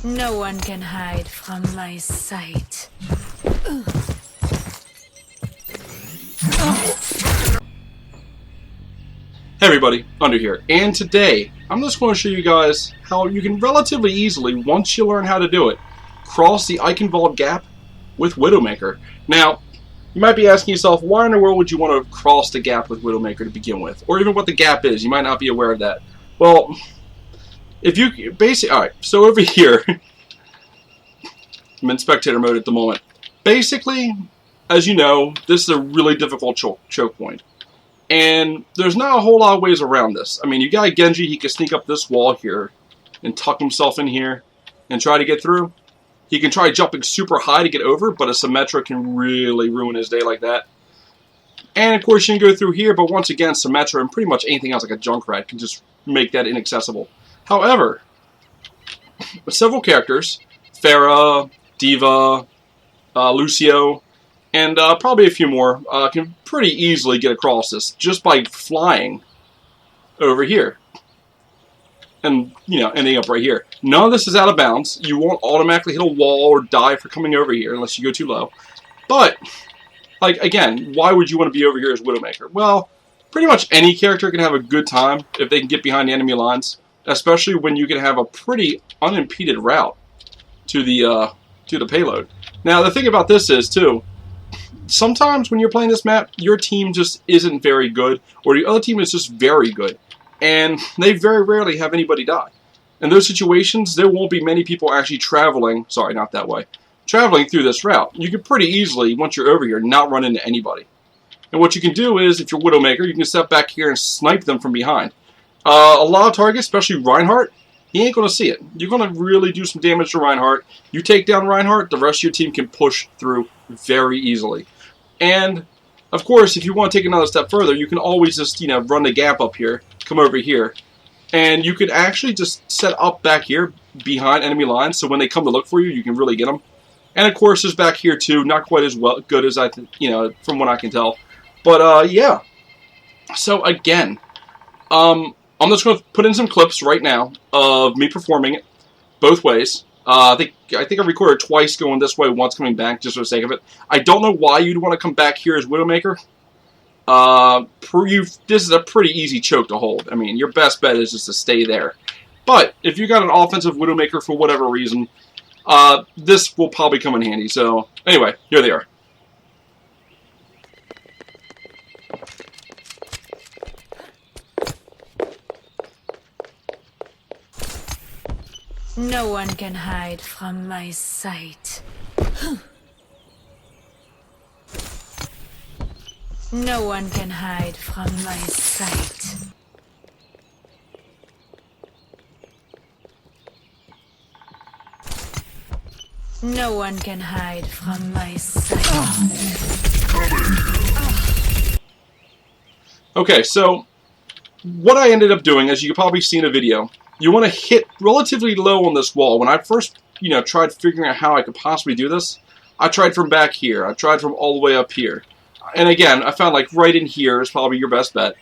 No one can hide from my sight. Hey everybody, Undr here, and today I'm just going to show you guys how you can relatively easily, once you learn how to do it, cross the Eichenwalde Gap with Widowmaker. Now, you might be asking yourself, why in the world would you want to cross the gap with Widowmaker to begin with? Or even what the gap is, you might not be aware of that. Well, if you basically, alright, so over here, I'm in spectator mode at the moment. Basically, as you know, this is a really difficult choke point. And there's not a whole lot of ways around this. I mean, you got Genji, he can sneak up this wall here and tuck himself in here and try to get through. He can try jumping super high to get over, but a Symmetra can really ruin his day like that. And of course, you can go through here, but once again, Symmetra and pretty much anything else like a Junkrat can just make that inaccessible. However, several characters, Pharah, D.Va, Lucio, and probably a few more can pretty easily get across this just by flying over here. And, you know, ending up right here. None of this is out of bounds. You won't automatically hit a wall or die for coming over here unless you go too low. But, like, again, why would you want to be over here as Widowmaker? Well, pretty much any character can have a good time if they can get behind the enemy lines. Especially when you can have a pretty unimpeded route to the payload. Now, the thing about this is, too, sometimes when you're playing this map, your team just isn't very good, or the other team is just very good, and they very rarely have anybody die. In those situations, there won't be many people actually traveling, sorry, not that way, traveling through this route. You can pretty easily, once you're over here, not run into anybody. And what you can do is, if you're Widowmaker, you can step back here and snipe them from behind. A lot of targets, especially Reinhardt, he ain't going to see it. You're going to really do some damage to Reinhardt. You take down Reinhardt, the rest of your team can push through very easily. And, of course, if you want to take another step further, you can always just, you know, run the gap up here, come over here, and you could actually just set up back here behind enemy lines, so when they come to look for you, you can really get them. And, of course, there's back here, too, not quite as good as you know, from what I can tell. But, yeah. So, again, I'm just going to put in some clips right now of me performing it both ways. I think I recorded twice going this way, once coming back, just for the sake of it. I don't know why you'd want to come back here as Widowmaker. This is a pretty easy choke to hold. I mean, your best bet is just to stay there. But if you got an offensive Widowmaker for whatever reason, this will probably come in handy. So, anyway, here they are. No one can hide from my sight. No one can hide from my sight. No one can hide from my sight. Okay, so what I ended up doing, as you probably seen in a video, you want to hit relatively low on this wall. When I first, you know, tried figuring out how I could possibly do this, I tried from back here. I tried from all the way up here. And again, I found like right in here is probably your best bet.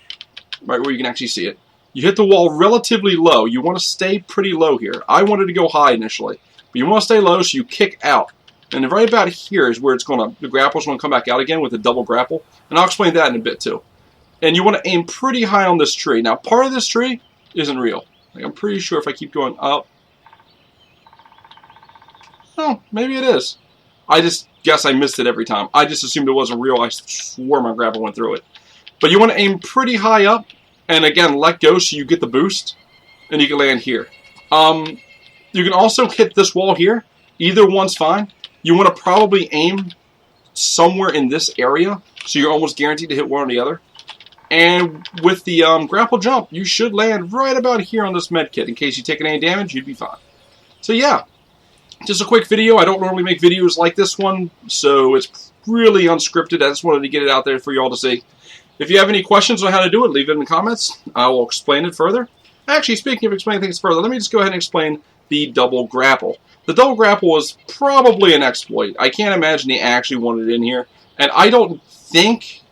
Right where you can actually see it. You hit the wall relatively low. You want to stay pretty low here. I wanted to go high initially. But you want to stay low so you kick out. And right about here is where it's going to, the grapple's going to come back out again with a double grapple. And I'll explain that in a bit too. And you want to aim pretty high on this tree. Now, part of this tree isn't real. Like, I'm pretty sure if I keep going up... Oh, maybe it is. I just guess I missed it every time. I just assumed it wasn't real. I swore my grapple went through it. But you want to aim pretty high up. And again, let go so you get the boost. And you can land here. You can also hit this wall here. Either one's fine. You want to probably aim somewhere in this area. So you're almost guaranteed to hit one or the other. And with the grapple jump, you should land right about here on this med kit. In case you've taken any damage, you'd be fine. So yeah, just a quick video. I don't normally make videos like this one, so it's really unscripted. I just wanted to get it out there for you all to see. If you have any questions on how to do it, leave it in the comments. I will explain it further. Actually, speaking of explaining things further, let me just go ahead and explain the double grapple. The double grapple is probably an exploit. I can't imagine they actually wanted it in here. And I don't think...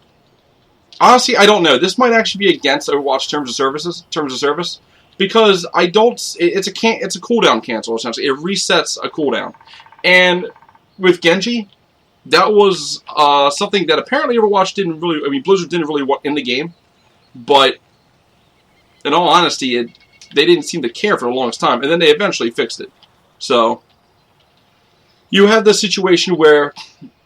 Honestly, I don't know. This might actually be against Overwatch terms of service. because I don't. It's a cooldown cancel essentially. It resets a cooldown, and with Genji, that was something that apparently Overwatch didn't really. I mean, Blizzard didn't really want in the game, but in all honesty, they didn't seem to care for the longest time, and then they eventually fixed it. So you have the situation where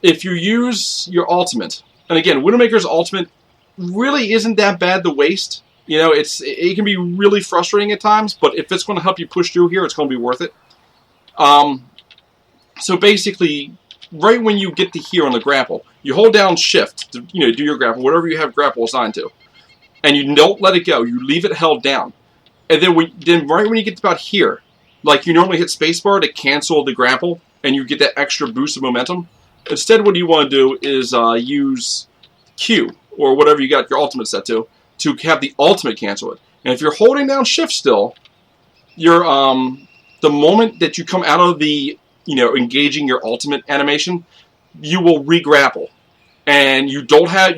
if you use your ultimate, and again, Widowmaker's ultimate really isn't that bad to waste. You know, it can be really frustrating at times, but if it's going to help you push through here, it's going to be worth it. So basically, right when you get to here on the grapple, you hold down Shift to do your grapple, whatever you have grapple assigned to, and you don't let it go. You leave it held down, and then right when you get to about here, like you normally hit spacebar to cancel the grapple, and you get that extra boost of momentum. Instead, what you want to do is use Q or whatever you got your ultimate set to have the ultimate cancel it. And if you're holding down Shift still, you're the moment that you come out of the engaging your ultimate animation, you will re-grapple, and you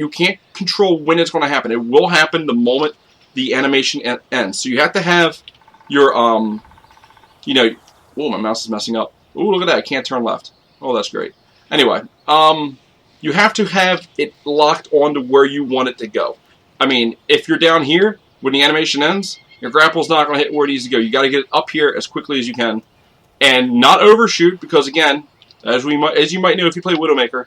can't control when it's going to happen. It will happen the moment the animation ends. So you have to have your oh, my mouse is messing up. Oh, look at that! I can't turn left. Oh, that's great. Anyway, you have to have it locked onto where you want it to go. I mean, if you're down here when the animation ends, your grapple's not going to hit where it needs to go. You got to get it up here as quickly as you can, and not overshoot, because again, as you might know if you play Widowmaker,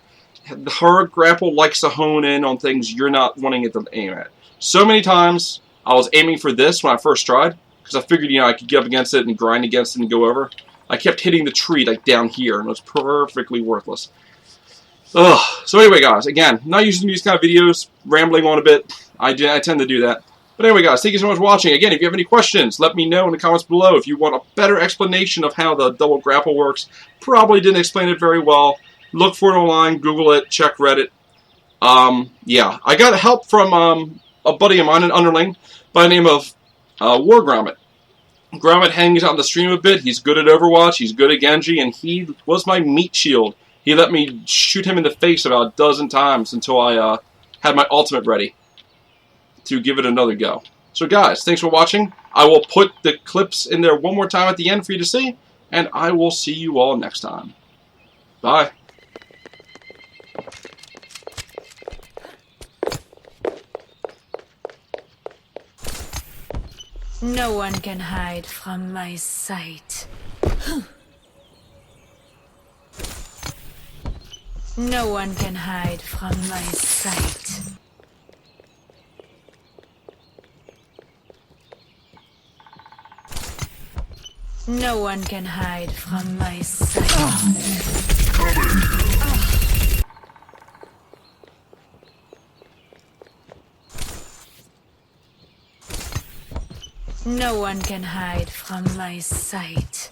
her grapple likes to hone in on things you're not wanting it to aim at. So many times I was aiming for this when I first tried, because I figured I could get up against it and grind against it and go over. I kept hitting the tree like down here, and it was perfectly worthless. Ugh. So anyway, guys, again, not using these kind of videos, rambling on a bit. I tend to do that. But anyway, guys, thank you so much for watching. Again, if you have any questions, let me know in the comments below. If you want a better explanation of how the double grapple works, probably didn't explain it very well. Look for it online, Google it, check Reddit. Yeah, I got help from a buddy of mine, an underling, by the name of Wargrommit. Grommit hangs out on the stream a bit. He's good at Overwatch, he's good at Genji, and he was my meat shield. He let me shoot him in the face about a dozen times until I had my ultimate ready to give it another go. So guys, thanks for watching. I will put the clips in there one more time at the end for you to see, and I will see you all next time. Bye. No one can hide from my sight. No one can hide from my sight. No one can hide from my sight. No one can hide from my sight.